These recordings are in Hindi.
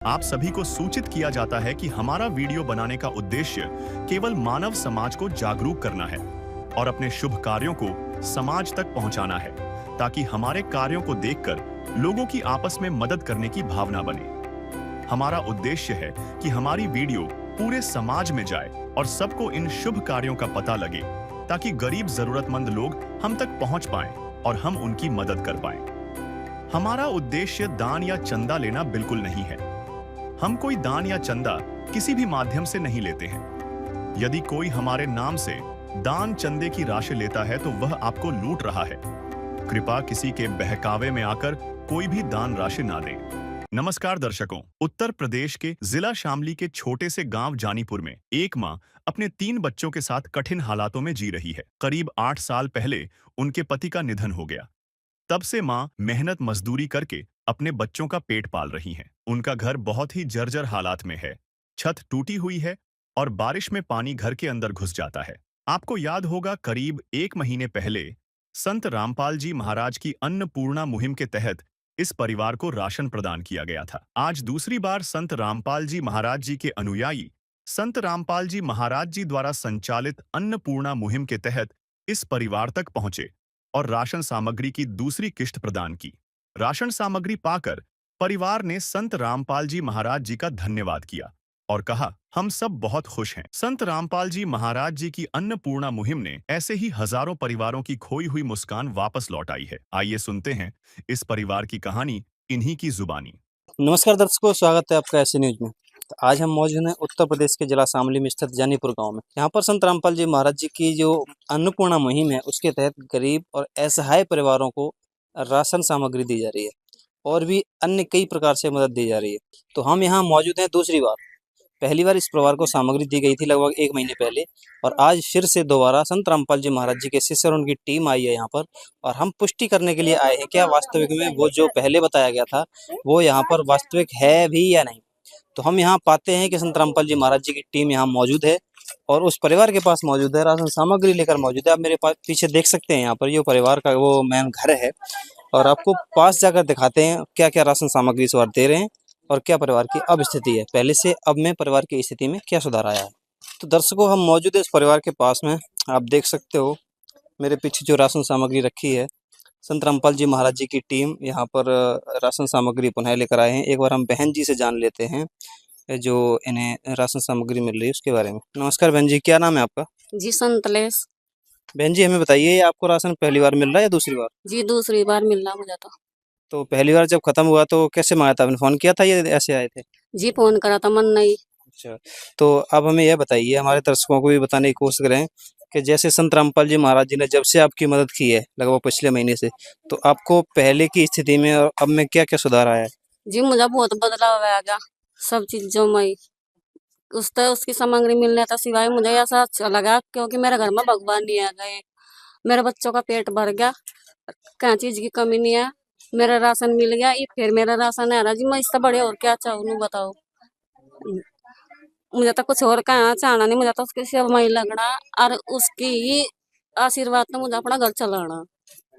आप सभी को सूचित किया जाता है कि हमारा वीडियो बनाने का उद्देश्य केवल मानव समाज को जागरूक करना है और अपने शुभ कार्यों को समाज तक पहुंचाना है, ताकि हमारे कार्यों को देखकर लोगों की आपस में मदद करने की भावना बने। हमारा उद्देश्य है कि हमारी वीडियो पूरे समाज में जाए और सबको इन शुभ कार्यों का पता लगे, ताकि गरीब जरूरतमंद लोग हम तक पहुंच पाएं और हम उनकी मदद कर पाएं। हमारा उद्देश्य दान या चंदा लेना बिल्कुल नहीं है। हम कोई दान या चंदा किसी भी माध्यम से नहीं लेते हैं। यदि कोई हमारे नाम से दान चंदे की राशि लेता है तो वह आपको लूट रहा है। कृपया किसी के बहकावे में आकर कोई भी दान राशि ना दें। नमस्कार दर्शकों, उत्तर प्रदेश के जिला शामली के छोटे से गांव जानीपुर में एक मां अपने 3 बच्चों के साथ कठिन हालातों में जी रही है। करीब 8 साल पहले उनके पति का निधन हो गया। तब से मां मेहनत मजदूरी करके अपने बच्चों का पेट पाल रही हैं। उनका घर बहुत ही जर्जर हालात में है। छत टूटी हुई है और बारिश में पानी घर के अंदर घुस जाता है। आपको याद होगा, करीब 1 महीने पहले संत रामपाल जी महाराज की अन्नपूर्णा मुहिम के तहत इस परिवार को राशन प्रदान किया गया था। आज दूसरी बार संत रामपाल जी महाराज जी के अनुयायी संत रामपाल जी महाराज जी द्वारा संचालित अन्नपूर्णा मुहिम के तहत इस परिवार तक पहुंचे और राशन सामग्री की दूसरी किश्त प्रदान की। राशन सामग्री पाकर परिवार ने संत रामपाल जी महाराज जी का धन्यवाद किया और कहा, हम सब बहुत खुश हैं। संत रामपाल जी महाराज जी की अन्नपूर्णा मुहिम ने ऐसे ही हजारों परिवारों की खोई हुई मुस्कान वापस लौटाई है। आइए सुनते हैं इस परिवार की कहानी इन्हीं की जुबानी। नमस्कार दर्शकों, स्वागत है आपका ऐसे न्यूज में। तो आज हम मौजूद हैं उत्तर प्रदेश के जिला शामली में स्थित जानीपुर गांव में। यहाँ पर संत रामपाल जी महाराज जी की जो अन्नपूर्णा मुहिम है उसके तहत गरीब और असहाय परिवारों को राशन सामग्री दी जा रही है और भी अन्य कई प्रकार से मदद दी जा रही है। तो हम यहाँ मौजूद हैं दूसरी बार। पहली बार इस परिवार को सामग्री दी गई थी लगभग 1 महीने पहले, और आज फिर से दोबारा संत रामपाल जी महाराज जी के शिष्य और उनकी टीम आई है यहाँ पर, और हम पुष्टि करने के लिए आए हैं क्या वास्तविक में वो जो पहले बताया गया था वो यहाँ पर वास्तविक है भी या नहीं। तो हम यहाँ पाते हैं कि संत रामपाल जी महाराज जी की टीम यहाँ मौजूद है और उस परिवार के पास मौजूद है, राशन सामग्री लेकर मौजूद है। आप मेरे पास पीछे देख सकते हैं, यहाँ पर ये परिवार का वो मेन घर है, और आपको पास जाकर दिखाते हैं क्या क्या राशन सामग्री इस बार दे रहे हैं और क्या परिवार की अब स्थिति है, पहले से अब में परिवार की स्थिति में क्या सुधार आया है। तो दर्शकों, हम मौजूद है इस परिवार के पास में। आप देख सकते हो मेरे पीछे जो राशन सामग्री रखी है, संत रामपाल जी महाराज जी की टीम यहाँ पर राशन सामग्री पुनः लेकर आए हैं। एक बार हम बहन जी से जान लेते हैं जो इन्हें राशन सामग्री मिल रही है उसके बारे में। नमस्कार बहन जी, क्या नाम है आपका? जी संतलेश। बहन जी, हमें बताइए, आपको राशन पहली बार मिल रहा है या दूसरी बार? जी दूसरी बार मिल रहा मुझे तो पहली बार जब खत्म हुआ तो कैसे मंगाया था आपने? फोन किया था या ऐसे आए थे? जी फोन करा था, मन नहीं। अच्छा, तो अब हमें यह बताइए, हमारे दर्शकों को भी बताने की कोशिश करें कि जैसे संत रामपाल जी महाराज जी ने जब से आपकी मदद की है लगभग पिछले महीने से, तो आपको पहले की स्थिति में और अब में क्या क्या सुधार आया है? जी मुझे बहुत बदलाव आ गया सब चीजों में। उसकी सामग्री मिलने था सिवाय मुझे ऐसा अच्छा लगा, क्योंकि मेरे घर में भगवान नहीं आ गए, मेरे बच्चों का पेट भर गया, क्या चीज की कमी नहीं है। मेरा राशन मिल गया, ये फिर मेरा राशन आ रहा जी। मैं इससे बड़े और क्या चाहूँ बताओ। मुझे तो कुछ और कहाँ चाहना नहीं, मुझे तो उसकी सेवा में ही लगना और उसकी ही आशीर्वाद तो मुझे अपना घर चलाना।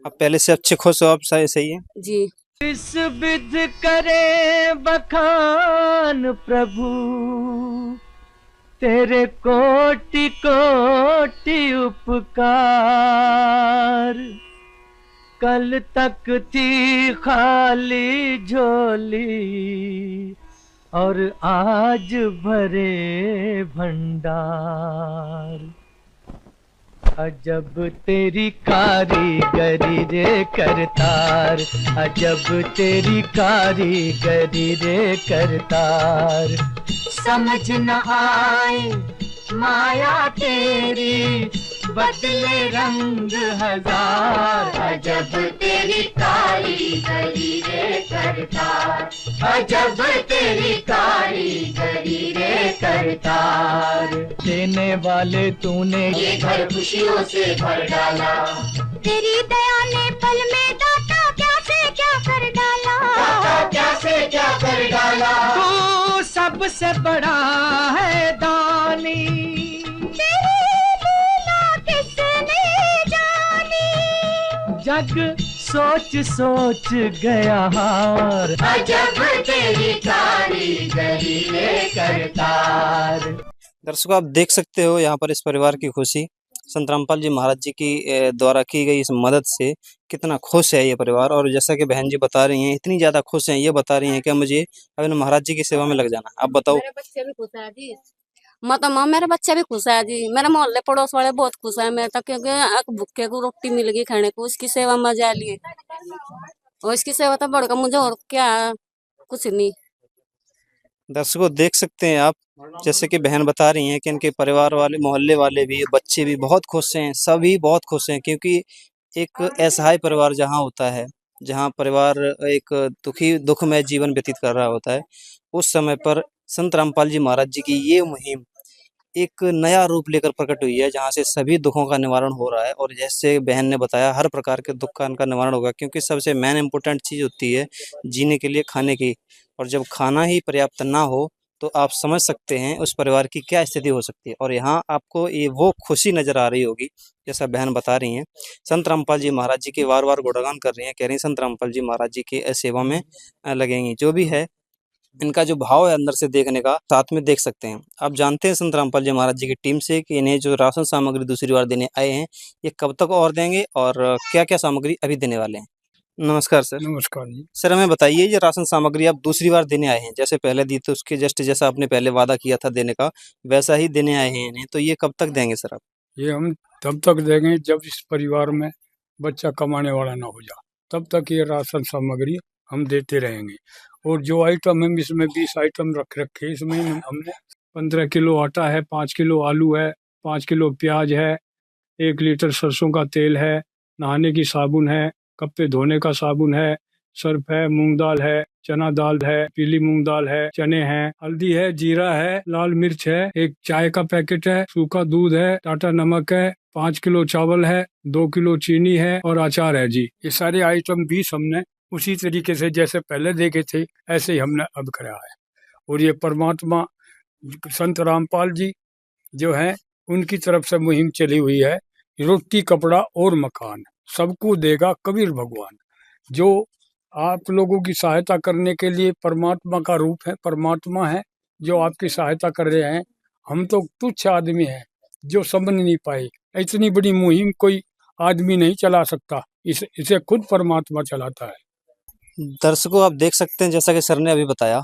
आप पहले से अच्छे खुश हो? आप सही है जी। इस विध करे बखान प्रभु, तेरे कोटि कोटि उपकार। कल तक थी खाली झोली और आज भरे भंडार। अजब तेरी कारीगरी रे करतार, अजब तेरी कारीगरी रे करतार। समझ न आए माया तेरी, बदले रंग हजार। अजब तेरी कारीगरी रे करतार, अजब तेरी कारीगरी रे करतार। देने वाले तूने ये घर खुशियों से भर डाला, तेरी दया ने पल में दाता क्या से क्या कर डाला, दाता क्या से क्या कर डाला। तू सबसे बड़ा है दानी, तेरी लीला किसने जानी। जग सोच सोच गया हार। अजब तेरी कारीगरी रे करतार। दर्शकों, आप देख सकते हो यहाँ पर इस परिवार की खुशी संत रामपाल जी महाराज जी की द्वारा की गई इस मदद से कितना खुश है ये परिवार। और जैसा कि बहन जी बता रही हैं, इतनी ज्यादा खुश हैं, ये बता रही हैं कि मुझे अब महाराज जी की सेवा में लग जाना। आप बताओ। मेरे बच्चे भी खुश है जी, मतलब मेरे बच्चे भी खुश है जी, मेरे मोहल्ले पड़ोस वाले बहुत खुश है मेरे तक, क्योंकि भूखे को रोटी मिल गई खाने को, उसकी सेवा मजा लिए। और इसकी सेवा तो बढ़कर मुझे और क्या, कुछ नहीं। दर्शकों, देख सकते हैं आप, जैसे कि बहन बता रही हैं कि इनके परिवार वाले, मोहल्ले वाले भी, बच्चे भी बहुत खुश हैं, सभी बहुत खुश हैं। क्योंकि एक असहाय परिवार जहाँ होता है, जहाँ परिवार एक दुखमय जीवन व्यतीत कर रहा होता है, उस समय पर संत रामपाल जी महाराज जी की ये मुहिम एक नया रूप लेकर प्रकट हुई है, जहाँ से सभी दुखों का निवारण हो रहा है। और जैसे बहन ने बताया, हर प्रकार के दुख का इनका निवारण होगा, क्योंकि सबसे मेन इम्पोर्टेंट चीज़ होती है जीने के लिए खाने की। और जब खाना ही पर्याप्त ना हो तो आप समझ सकते हैं उस परिवार की क्या स्थिति हो सकती है। और यहाँ आपको ये वो खुशी नज़र आ रही होगी, जैसा बहन बता रही हैं। संत रामपाल जी महाराज जी के वार वार गुणगान कर रही हैं, कह रही हैं संत रामपाल जी महाराज जी की सेवा में लगेंगी। जो भी है, इनका जो भाव है अंदर से देखने का, साथ में देख सकते हैं। आप जानते हैं संत रामपाल जी महाराज जी की टीम से कि इन्हें जो राशन सामग्री दूसरी बार देने आए हैं, ये कब तक और देंगे और क्या क्या सामग्री अभी देने वाले हैं। नमस्कार सर। नमस्कार जी। सर, हमें बताइए, ये राशन सामग्री आप दूसरी बार देने आए हैं, जैसे पहले दी तो उसके जस्ट जैसा आपने पहले वादा किया था देने का, वैसा ही देने आए हैं इन्हें, तो ये कब तक देंगे सर आप? ये हम तब तक देंगे जब इस परिवार में बच्चा कमाने वाला ना हो जा, तब तक ये राशन सामग्री हम देते रहेंगे। और जो आइटम हम इसमें 20 आइटम रख रखे, इसमें हमने 15 किलो आटा है, 5 किलो आलू है, 5 किलो प्याज है, 1 लीटर सरसों का तेल है, नहाने की साबुन है, कपड़े धोने का साबुन है, सर्फ है, मूंग दाल है, चना दाल है, पीली मूंग दाल है, चने हैं, हल्दी है, जीरा है, लाल मिर्च है, 1 चाय का पैकेट है, सूखा दूध है, टाटा नमक है, 5 किलो चावल है, 2 किलो चीनी है और अचार है जी। ये सारे आइटम 20 हमने उसी तरीके से जैसे पहले देखे थे ऐसे ही हमने अब कराया है। और ये परमात्मा संत रामपाल जी जो है, उनकी तरफ से मुहिम चली हुई है, रोटी कपड़ा और मकान सबको देगा कबीर भगवान। जो आप लोगों की सहायता करने के लिए परमात्मा का रूप है, परमात्मा है जो आपकी सहायता कर रहे हैं। हम तो तुच्छ आदमी हैं जो समझ नहीं पाए। इतनी बड़ी मुहिम कोई आदमी नहीं चला सकता, इसे खुद परमात्मा चलाता है। दर्शकों, आप देख सकते हैं, जैसा कि सर ने अभी बताया,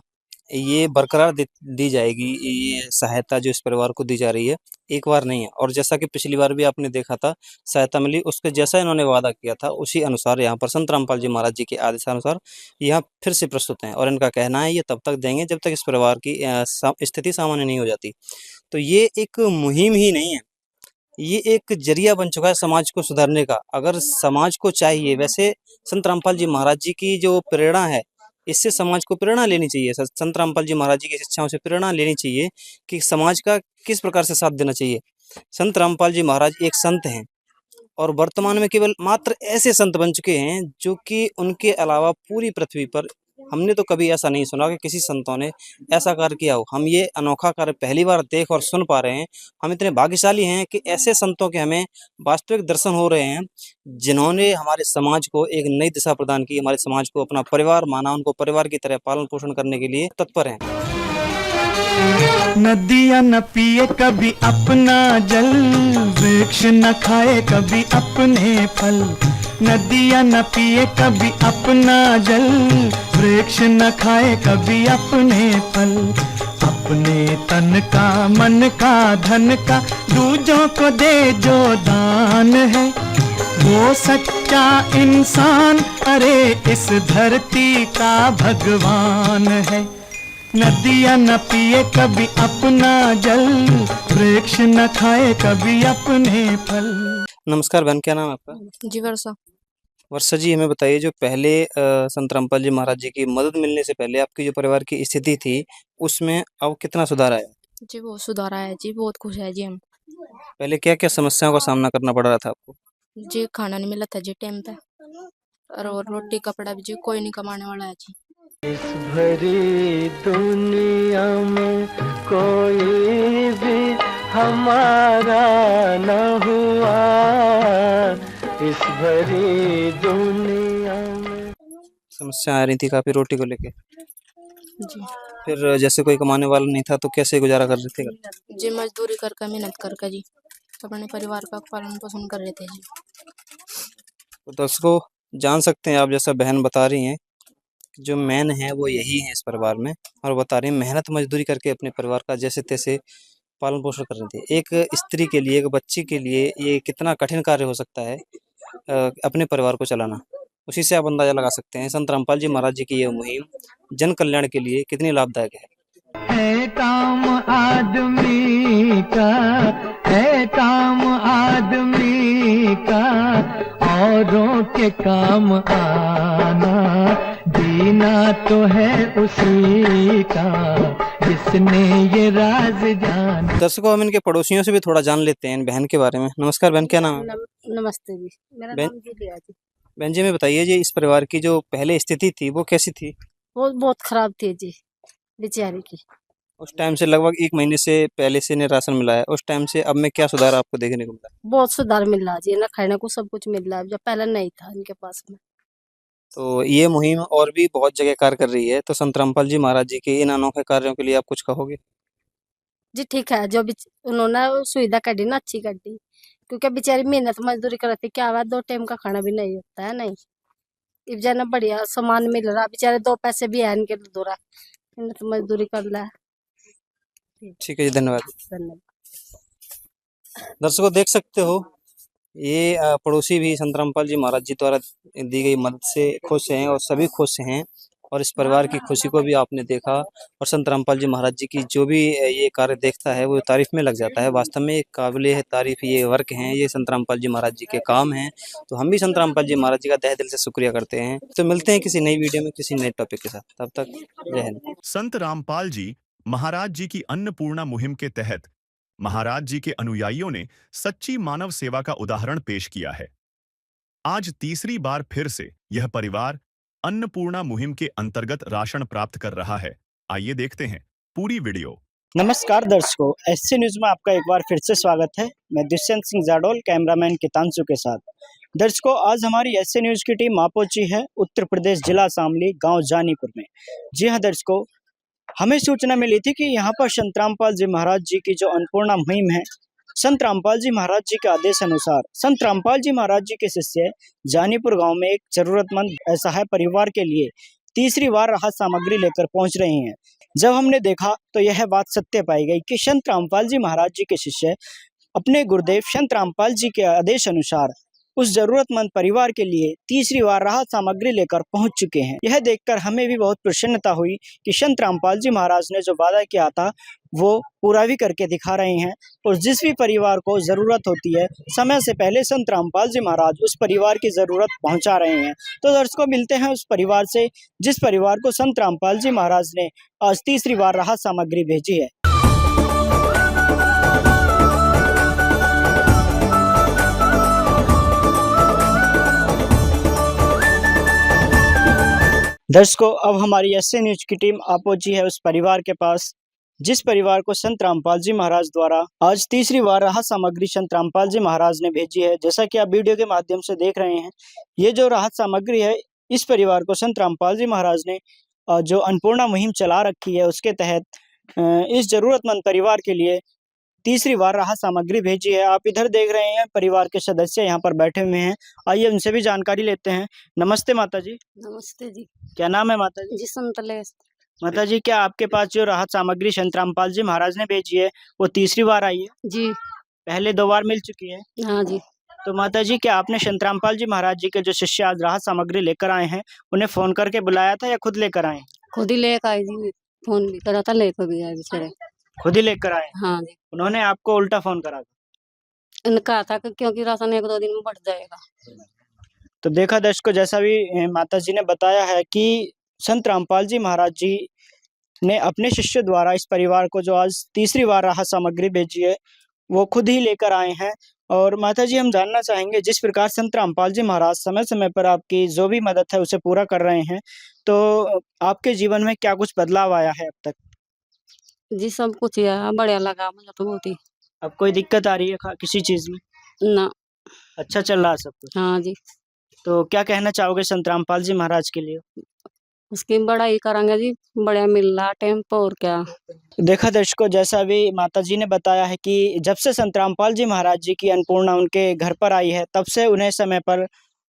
ये बरकरार दी जाएगी। ये सहायता जो इस परिवार को दी जा रही है, एक बार नहीं है। और जैसा कि पिछली बार भी आपने देखा था, सहायता मिली, उसके जैसा इन्होंने वादा किया था, उसी अनुसार यहाँ पर संत रामपाल जी महाराज जी के आदेशानुसार यहाँ फिर से प्रस्तुत हैं। और इनका कहना है ये तब तक देंगे जब तक इस परिवार की स्थिति सामान्य नहीं हो जाती। तो ये एक मुहिम ही नहीं है, ये एक जरिया बन चुका है समाज को सुधारने का। अगर समाज को चाहिए, वैसे संत रामपाल जी महाराज जी की जो प्रेरणा है, इससे समाज को प्रेरणा लेनी चाहिए। संत रामपाल जी महाराज जी की शिक्षाओं से प्रेरणा लेनी चाहिए कि समाज का किस प्रकार से साथ देना चाहिए। संत रामपाल जी महाराज एक संत हैं और वर्तमान में केवल मात्र ऐसे संत बन चुके हैं जो कि उनके अलावा पूरी पृथ्वी पर हमने तो कभी ऐसा नहीं सुना कि किसी संतों ने ऐसा कार्य किया हो। हम ये अनोखा कार्य पहली बार देख और सुन पा रहे हैं। हम इतने भाग्यशाली हैं कि ऐसे संतों के हमें वास्तविक दर्शन हो रहे हैं, जिन्होंने हमारे समाज को एक नई दिशा प्रदान की, हमारे समाज को अपना परिवार माना, उनको परिवार की तरह पालन पोषण करने के लिए तत्पर हैं। नदियाँ न पिए कभी अपना जल, वृक्ष न खाए कभी अपने फल। नदियाँ न पिए कभी अपना जल, वृक्ष न खाए कभी अपने फल। अपने तन का, मन का, धन का दूजों को दे जो दान है, वो सच्चा इंसान, अरे इस धरती का भगवान है। नदियाँ न पिए कभी अपना जल, वृक्ष न खाए कभी अपने फल। नमस्कार बहन, क्या नाम है आपका? जी वर्षा। वर्षा जी, हमें बताइए, जो पहले संत रामपाल जी महाराज जी की मदद मिलने से पहले आपकी जो परिवार की स्थिति थी, उसमें अब कितना सुधार आया? जी बहुत सुधार आया जी, बहुत खुश है जी हम। पहले क्या क्या समस्याओं का सामना करना पड़ रहा था आपको? जी खाना नहीं मिला था जी टाइम पे, और रोटी कपड़ा भी जी कोई नहीं कमाने वाला है जी। इस भरी दुनिया में कोई भी हमारा न हुआ, इस भरी दुनिया समस्या आ रही थी काफ़ी रोटी को लेके। जी फिर जैसे कोई कमाने वाला नहीं था तो कैसे गुजारा कर रहे थे घर? जी मजदूरी करके मेहनत करके जी अपने परिवार का पालन पोषण कर रहे थे जी। तो दर्शकों जान सकते हैं आप जैसा बहन बता रही हैं जो मेन है वो यही है इस परिवार में, और बता रही हैं मेहनत मजदूरी करके अपने परिवार का जैसे तैसे पालन पोषण कर रही थी। एक स्त्री के लिए, एक बच्ची के लिए ये कितना कठिन कार्य हो सकता है अपने परिवार को चलाना। उसी से आप अंदाजा लगा सकते हैं संत रामपाल जी महाराज जी की यह मुहिम जन कल्याण के लिए कितनी लाभदायक है काम आदमी का, है काम आदमी का, औरों के काम आना, जीना तो है उसी का जिसने ये राज जाना। है। दर्शकों हम इनके पड़ोसियों से भी थोड़ा जान लेते हैं इन बहन के बारे में। नमस्कार बहन, क्या नाम है? नमस्ते जी, मेरा बहन- नाम जूलिया जी। बहन जी, में बताइए जी इस परिवार की जो पहले स्थिति थी वो कैसी थी? वो बहुत खराब थी जी बेचारी की। उस टाइम से लगभग 1 महीने से पहले से इन्हें राशन मिला है, उस टाइम से अब में क्या सुधार आपको देखने को मिला? बहुत सुधार मिल रहा जी, ना खाने को सब कुछ मिल रहा है, जब पहले नहीं था इनके पास में। तो ये मुहिम और भी बहुत जगह कार्य कर रही है, तो संत रामपाल जी महाराज जी के इन अनोखे कार्यों के लिए आप कुछ कहोगे? जी ठीक है, जो भी उन्होंने सुविधा कर दी ना अच्छी कर दी, क्योंकि बेचारी मेहनत मजदूरी करती, क्या हुआ 2 टाइम का खाना भी नहीं होता है। नहीं इब जाना बढ़िया सामान मिल रहा, बेचारे 2 पैसे भी है इनके दोरा, मेहनत मजदूरी कर रहा है। ठीक है जी, धन्यवाद। धन्यवाद। दर्शकों देख सकते हो ये पड़ोसी भी संत रामपाल जी महाराज जी द्वारा दी गई मदद से खुश हैं और सभी खुश हैं, और इस परिवार की खुशी को भी आपने देखा। और संत रामपाल जी महाराज जी की जो भी ये कार्य देखता है वो तारीफ में लग जाता है। वास्तव में एक काबिल तारीफ ये वर्क हैं, ये संत रामपाल जी महाराज जी के काम हैं। तो हम भी संत रामपाल जी महाराज जी का तहे दिल से शुक्रिया करते हैं। तो मिलते हैं किसी नई वीडियो में किसी नए टॉपिक के साथ, तब तक जय हिंद। संत रामपाल जी महाराज जी की अन्नपूर्णा मुहिम के तहत महाराज जी के अनुयायियों ने सच्ची मानव सेवा का उदाहरण पेश किया है। आज तीसरी बार फिर से यह परिवार अन्नपूर्णा मुहिम के अंतर्गत राशन प्राप्त कर रहा है। आइए देखते हैं पूरी वीडियो। नमस्कार दर्शकों, एससी न्यूज में आपका एक बार फिर से स्वागत है। मैं दुष्यंत सिंह जाडोल, कैमरामैन कितांशु के साथ। दर्शकों आज हमारी एससी न्यूज की टीम आ पहुंची है उत्तर प्रदेश जिला शामली गांव जानीपुर में। जी हां दर्शकों, हमें सूचना मिली थी कि यहाँ पर संत रामपाल जी महाराज जी की जो अन्नपूर्णा मुहिम है, संत रामपाल जी महाराज जी के आदेश अनुसार संत रामपाल जी महाराज जी के शिष्य जानीपुर गांव में एक जरूरतमंद असहाय परिवार के लिए तीसरी बार राहत सामग्री लेकर पहुंच रहे हैं। जब हमने देखा तो यह बात सत्य पाई गई कि संत रामपाल जी महाराज जी के शिष्य अपने गुरुदेव संत रामपाल जी के आदेश अनुसार उस जरूरतमंद परिवार के लिए तीसरी बार राहत सामग्री लेकर पहुंच चुके हैं। यह देखकर हमें भी बहुत प्रसन्नता हुई कि संत रामपाल जी महाराज ने जो वादा किया था वो पूरा भी करके दिखा रहे हैं, और जिस भी परिवार को जरूरत होती है समय से पहले संत रामपाल जी महाराज उस परिवार की जरूरत पहुंचा रहे हैं। तो दर्शकों मिलते हैं उस परिवार से जिस परिवार को संत रामपाल जी महाराज ने आज तीसरी बार राहत सामग्री भेजी है। दर्शकों अब हमारी एससी न्यूज की टीम आ पहुंची है उस परिवार के पास जिस परिवार को संत रामपाल जी महाराज द्वारा आज तीसरी बार राहत सामग्री संत रामपाल जी महाराज ने भेजी है। जैसा कि आप वीडियो के माध्यम से देख रहे हैं, ये जो राहत सामग्री है इस परिवार को संत रामपाल जी महाराज ने जो अन्नपूर्णा मुहिम चला रखी है उसके तहत इस जरूरतमंद परिवार के लिए तीसरी बार राहत सामग्री भेजी है। आप इधर देख रहे हैं परिवार के सदस्य यहाँ पर बैठे हुए हैं, आइए उनसे भी जानकारी लेते हैं। नमस्ते माता जी। नमस्ते जी। क्या नाम है माता जी? जी संतलेश। माता जी क्या आपके पास जो राहत सामग्री संत रामपाल जी महाराज ने भेजी है वो तीसरी बार आई है? जी पहले 2 बार मिल चुकी है। हाँ जी। तो माता जी क्या आपने संत रामपाल जी महाराज जी के जो शिष्य आज राहत सामग्री लेकर आए हैं उन्हें फोन करके बुलाया था या खुद लेकर आए? खुद ही लेकर आई जी, फोन भी करा था, लेकर भी आए बेचारे। खुद ही लेकर आए? हाँ जी, उन्होंने आपको उल्टा फोन करा था? इन्होंने कहा था कि क्योंकि राशन 1-2 दिन में बढ़ जाएगा। तो देखा दर्शकों, जैसा भी माता जी ने बताया है कि संत रामपाल जी महाराज जी ने अपने शिष्य द्वारा इस परिवार को जो आज तीसरी बार राहत सामग्री भेजी है वो खुद ही लेकर आए हैं। और माता जी हम जानना चाहेंगे जिस प्रकार संत रामपाल जी महाराज समय समय पर आपकी जो भी मदद है उसे पूरा कर रहे हैं, तो आपके जीवन में क्या कुछ बदलाव आया है अब तक? जी सब कुछ है, बढ़िया लगा मुझे तो बहुत ही। अब कोई दिक्कत आ रही है किसी चीज में? ना। अच्छा चल रहा है सब कुछ? हाँ जी। तो क्या कहना चाहोगे संत रामपाल जी महाराज के लिए? उसकी बड़ाई करेंगे जी, बढ़िया मिल रहा टेम्पो और क्या। देखा दर्शकों, जैसा अभी माता जी ने बताया है कि जब से संत रामपाल जी महाराज जी की अन्नपूर्णा उनके घर पर आई है, तब से उन्हें समय पर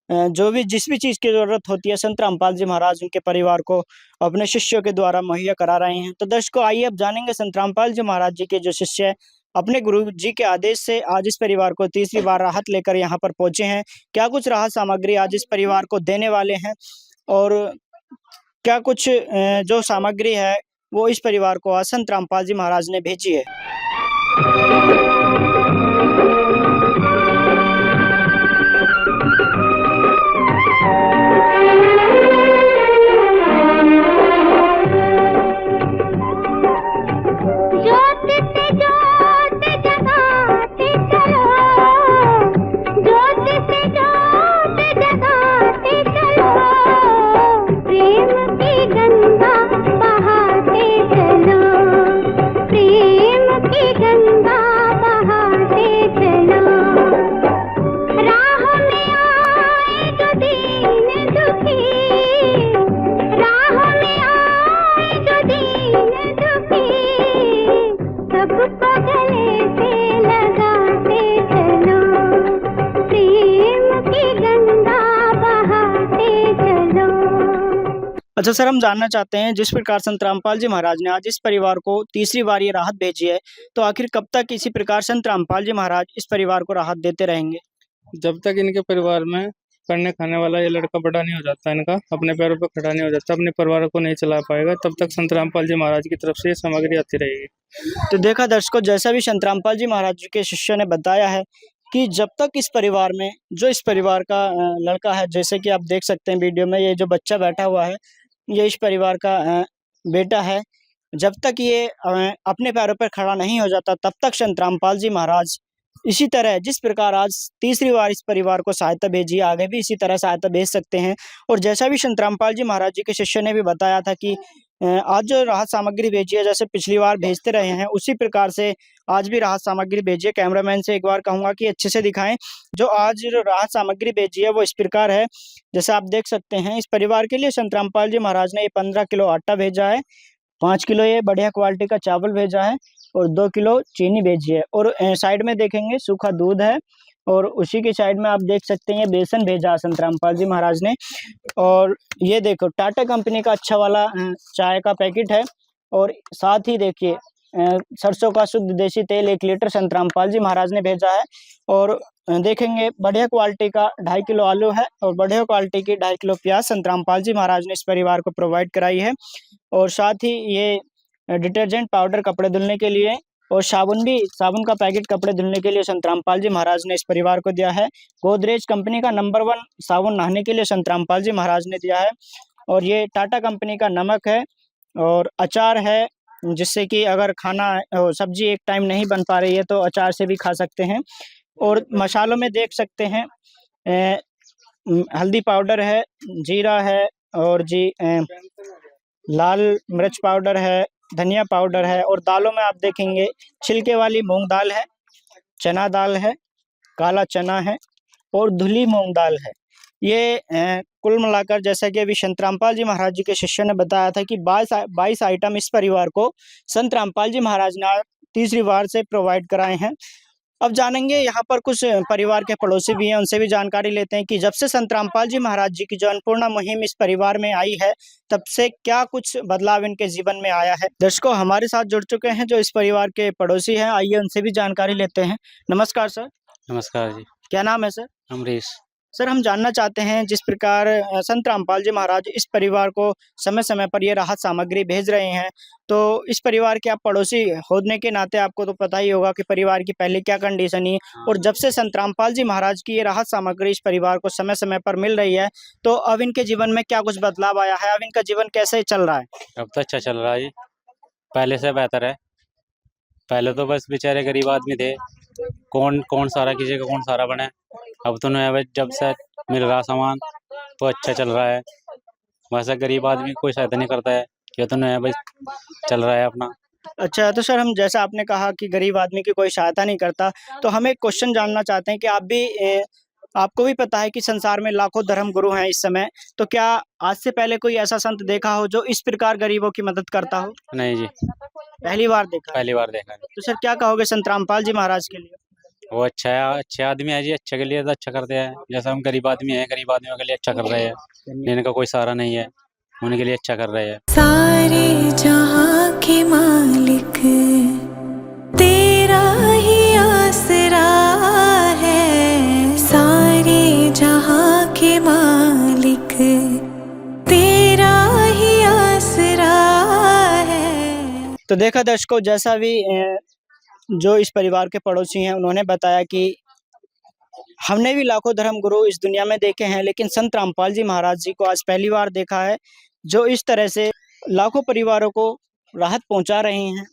जो भी जिस भी चीज़ की ज़रूरत होती है, संत रामपाल जी महाराज उनके परिवार को अपने शिष्यों के द्वारा मुहैया करा रहे हैं। तो दर्शकों, आइए अब जानेंगे संत रामपाल जी महाराज जी के जो शिष्य हैं, अपने गुरु जी के आदेश से आज इस परिवार को तीसरी बार राहत लेकर यहाँ पर पहुंचे हैं। क्या कुछ राहत सामग्री आज इस परिवार को देने वाले हैं और क्या कुछ जो सामग्री है वो इस परिवार को आज संत रामपाल जी महाराज ने भेजी है। जोत से जोत जगाते चलो, जोत से जोत जगाते चलो, प्रेम की गंगा बहाते चलो, प्रेम की गंगा बहाते चलो। राह में आए जो दीन दुखी, राह में आए जो दीन दुखी, सबको गले से लगाते चलो, प्रेम की गंगा बहाते चलो। अच्छा सर, हम जानना चाहते हैं जिस प्रकार संत रामपाल जी महाराज ने आज इस परिवार को तीसरी बार ये राहत भेजी है, तो आखिर कब तक इसी प्रकार संत रामपाल जी महाराज इस परिवार को राहत देते रहेंगे? जब तक इनके परिवार में करने खाने वाला ये लड़का बड़ा नहीं हो जाता, इनका अपने पैरों पर खड़ा नहीं हो जाता, अपने परिवार को नहीं चला पाएगा, तब तक संत रामपाल जी महाराज की तरफ से ये सामग्री आती रहेगी। तो देखा दर्शकों, जैसा भी संत रामपाल जी महाराज जी के शिष्यों ने बताया है कि जब तक इस परिवार में जो इस परिवार का लड़का है, जैसे कि आप देख सकते हैं वीडियो में, ये जो बच्चा बैठा हुआ है ये इस परिवार का बेटा है। जब तक ये अपने पैरों पर खड़ा नहीं हो जाता, तब तक संत रामपाल जी महाराज इसी तरह जिस प्रकार आज तीसरी बार इस परिवार को सहायता भेजी, आगे भी इसी तरह सहायता भेज सकते हैं। और जैसा भी संत रामपाल जी महाराज जी के शिष्य ने भी बताया था कि आज जो राहत सामग्री भेजी है, जैसे पिछली बार भेजते रहे हैं, उसी प्रकार से आज भी राहत सामग्री भेजी है। कैमरामैन से एक बार कहूंगा कि अच्छे से दिखाएं। जो आज जो राहत सामग्री भेजी है वो इस प्रकार है, जैसे आप देख सकते हैं। इस परिवार के लिए संत रामपाल जी महाराज ने 15 किलो आटा भेजा है, 5 किलो ये बढ़िया क्वालिटी का चावल भेजा है और 2 किलो चीनी भेजी है। और साइड में देखेंगे सूखा दूध है और उसी के साइड में आप देख सकते हैं ये बेसन भेजा है संत रामपाल जी महाराज ने। और ये देखो टाटा कंपनी का अच्छा वाला चाय का पैकेट है और साथ ही देखिए सरसों का शुद्ध देसी तेल 1 लीटर संत रामपाल जी महाराज ने भेजा है। और देखेंगे बढ़िया क्वालिटी का 2.5 किलो आलू है और बढ़िया क्वालिटी की 2.5 किलो प्याज संत रामपाल जी महाराज ने इस परिवार को प्रोवाइड कराई है। और साथ ही ये डिटर्जेंट पाउडर कपड़े धुलने के लिए और साबुन का पैकेट कपड़े धुलने के लिए संत रामपाल जी महाराज ने इस परिवार को दिया है। गोदरेज कंपनी का नंबर 1 साबुन नहाने के लिए संत रामपाल जी महाराज ने दिया है। और ये टाटा कंपनी का नमक है और अचार है, जिससे कि अगर सब्जी एक टाइम नहीं बन पा रही है तो अचार से भी खा सकते हैं। और मसालों में देख सकते हैं हल्दी पाउडर है, जीरा है और लाल मिर्च पाउडर है, धनिया पाउडर है। और दालों में आप देखेंगे छिलके वाली मूंग दाल है, चना दाल है, काला चना है और धुली मूंग दाल है। ये कुल मिलाकर जैसा कि अभी संत रामपाल जी महाराज जी के शिष्य ने बताया था कि 22 आइटम इस परिवार को संत रामपाल जी महाराज ने तीसरी बार से प्रोवाइड कराए हैं। अब जानेंगे यहाँ पर कुछ परिवार के पड़ोसी भी हैं, उनसे भी जानकारी लेते हैं कि जब से संत रामपाल जी महाराज जी की जो अन्नपूर्णा मुहिम इस परिवार में आई है, तब से क्या कुछ बदलाव इनके जीवन में आया है। दर्शकों, हमारे साथ जुड़ चुके हैं जो इस परिवार के पड़ोसी हैं, आइए उनसे भी जानकारी लेते हैं। नमस्कार सर। नमस्कार जी। क्या नाम है सर? अमरीश। सर, हम जानना चाहते हैं जिस प्रकार संत रामपाल जी महाराज इस परिवार को समय समय पर ये राहत सामग्री भेज रहे हैं, तो इस परिवार के आप पड़ोसी होने के नाते आपको तो पता ही होगा कि परिवार की पहले क्या कंडीशन ही। और जब से संत रामपाल जी महाराज की ये राहत सामग्री इस परिवार को समय समय पर मिल रही है, तो अब इनके जीवन में क्या कुछ बदलाव आया है? अब इनका जीवन कैसे चल रहा है? अब तो अच्छा चल रहा है जी, पहले से बेहतर है। पहले तो बस बेचारे गरीब आदमी थे, कौन सारा कीजिएगा, कौन सारा बने। अब तो नया जब से मिल रहा सामान तो अच्छा चल रहा है। वैसे गरीब आदमी कोई सहायता नहीं करता है, ये तो नया भाई चल रहा है अपना। अच्छा, तो सर हम जैसा आपने कहा कि गरीब आदमी की कोई सहायता नहीं करता, तो हम एक क्वेश्चन जानना चाहते हैं कि आप भी आपको भी पता है कि संसार में लाखों धर्म गुरु हैं इस समय, तो क्या आज से पहले कोई ऐसा संत देखा हो जो इस प्रकार गरीबों की मदद करता हो? नहीं जी, पहली बार देखा है। पहली बार देखा है। तो सर क्या कहोगे संत रामपाल जी महाराज के लिए? वो अच्छा है, अच्छे आदमी है जी, अच्छे के लिए तो अच्छा करते हैं। जैसे हम गरीब आदमी हैं, गरीब आदमियों के लिए अच्छा कर रहे हैं, जिनका कोई सहारा नहीं है उनके लिए अच्छा कर रहे हैं। सारे जहां के मालिक तेरा ही आसरा है, सारे जहां के मालिक तेरा ही आसरा है। तो देखा दर्शकों, जैसा भी जो इस परिवार के पड़ोसी हैं उन्होंने बताया कि हमने भी लाखों धर्म गुरु इस दुनिया में देखे हैं, लेकिन संत रामपाल जी महाराज जी को आज पहली बार देखा है जो इस तरह से लाखों परिवारों को राहत पहुंचा रहे हैं।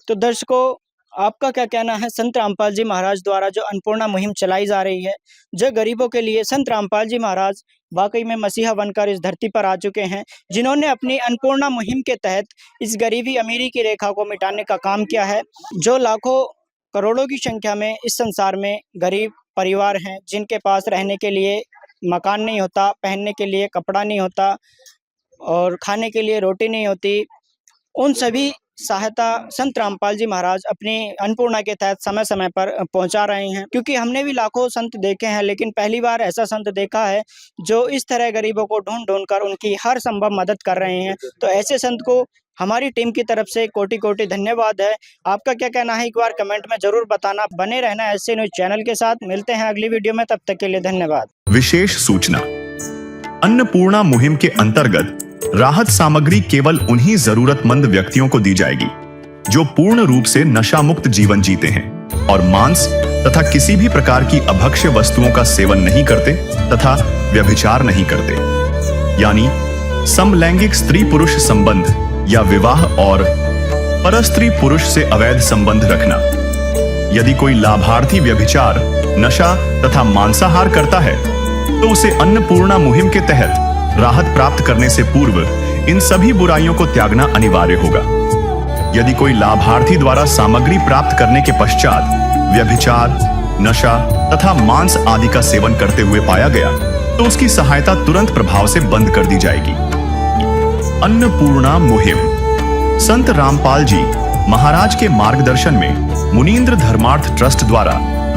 तो दर्शकों, आपका क्या कहना है? संत रामपाल जी महाराज द्वारा जो अन्नपूर्णा मुहिम चलाई जा रही है जो गरीबों के लिए, संत रामपाल जी महाराज वाकई में मसीहा बनकर इस धरती पर आ चुके हैं, जिन्होंने अपनी अन्नपूर्णा मुहिम के तहत इस गरीबी अमीरी की रेखा को मिटाने का काम किया है। जो लाखों करोड़ों की संख्या में इस संसार में गरीब परिवार हैं, जिनके पास रहने के लिए मकान नहीं होता, पहनने के लिए कपड़ा नहीं होता और खाने के लिए रोटी नहीं होती, उन सभी सहायता संत रामपाल जी महाराज अपनी अन्नपूर्णा के तहत समय समय पर पहुंचा रहे हैं। क्योंकि हमने भी लाखों संत देखे हैं, लेकिन पहली बार ऐसा संत देखा है जो इस तरह गरीबों को ढूंढ ढूंढ कर उनकी हर संभव मदद कर रहे हैं। तो ऐसे संत को हमारी टीम की तरफ से कोटि कोटि धन्यवाद है। आपका क्या कहना है एक बार कमेंट में जरूर बताना। बने रहना ऐसे न्यूज चैनल के साथ। मिलते हैं अगली वीडियो में, तब तक के लिए धन्यवाद। विशेष सूचना, अन्नपूर्णा मुहिम के अंतर्गत राहत सामग्री केवल उन्हीं जरूरतमंद व्यक्तियों को दी जाएगी जो पूर्ण रूप से नशा मुक्त जीवन जीते हैं और मांस तथा किसी भी प्रकार की अभक्ष्य वस्तुओं का सेवन नहीं करते तथा व्यभिचार नहीं करते, यानी समलैंगिक स्त्री पुरुष संबंध या विवाह और परस्त्री पुरुष से अवैध संबंध रखना। यदि कोई लाभार्थी व्यभिचार, नशा तथा मांसाहार करता है तो उसे अन्नपूर्णा मुहिम के तहत राहत प्राप्त करने से पूर्व इन सभी बुराइयों को त्यागना अनिवार्य होगा। यदि कोई लाभार्थी द्वारा सामग्री प्राप्त करने के पश्चात व्यभिचार, नशा तथा मांस आदि का सेवन करते हुए पाया गया तो उसकी सहायता तुरंत प्रभाव से बंद कर दी जाएगी। अन्नपूर्णा मुहिम संत रामपाल जी महाराज के मार्गदर्शन में मुनींद्र धर्मार्थ ट्रस्ट द्वारा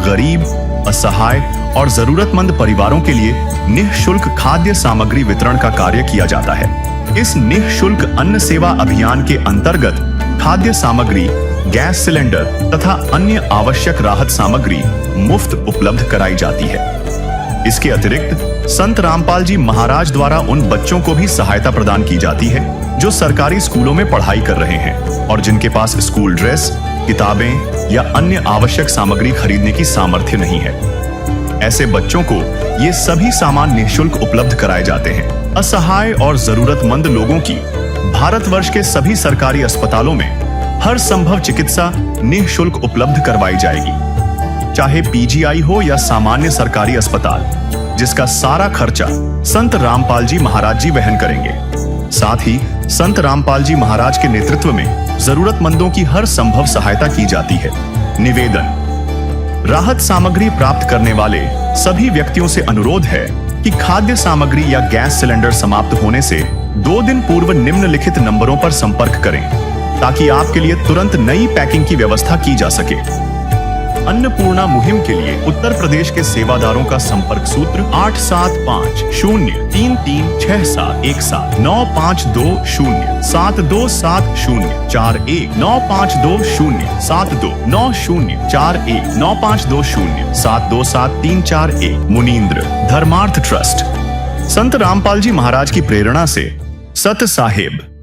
गरीब, असहाय और जरूरतमंद परिवारों के लिए निःशुल्क खाद्य सामग्री वितरण का कार्य किया जाता है। इस निःशुल्क अन्न सेवा अभियान के अंतर्गत खाद्य सामग्री, गैस सिलेंडर तथा अन्य आवश्यक राहत सामग्री मुफ्त उपलब्ध कराई जाती है। इसके अतिरिक्त संत रामपाल जी महाराज द्वारा उन बच्चों को भी सहायता प्रदान की जाती है जो सरकारी स्कूलों में पढ़ाई कर रहे हैं और जिनके पास स्कूल ड्रेस, किताबें या अन्य आवश्यक सामग्री खरीदने की सामर्थ्य नहीं है। ऐसे बच्चों को ये सभी सामान निःशुल्क उपलब्ध कराए जाते हैं। असहाय और जरूरतमंद लोगों की भारतवर्ष के सभी सरकारी अस्पतालों में हर संभव चिकित्सा निःशुल्क उपलब्ध करवाई जाएगी, चाहे पीजीआई हो या सामान्य सरकारी अस्पताल, जिसका सारा खर्चा संत रामपाल जी महाराज जी वहन करेंगे। साथ ही संत रामपाल जी महाराज के नेतृत्व में जरूरतमंदों की हर संभव सहायता की जाती है। निवेदन, राहत सामग्री प्राप्त करने वाले सभी व्यक्तियों से अनुरोध है कि खाद्य सामग्री या गैस सिलेंडर समाप्त होने से 2 दिन पूर्व निम्नलिखित नंबरों पर संपर्क करें ताकि आपके लिए तुरंत नई पैकिंग की व्यवस्था की जा सके। अन्नपूर्णा मुहिम के लिए उत्तर प्रदेश के सेवादारों का संपर्क सूत्र 8750336717 9520727041 952072909041 9520727341। मुनींद्र धर्मार्थ ट्रस्ट संत रामपाल जी महाराज की प्रेरणा से सत साहेब।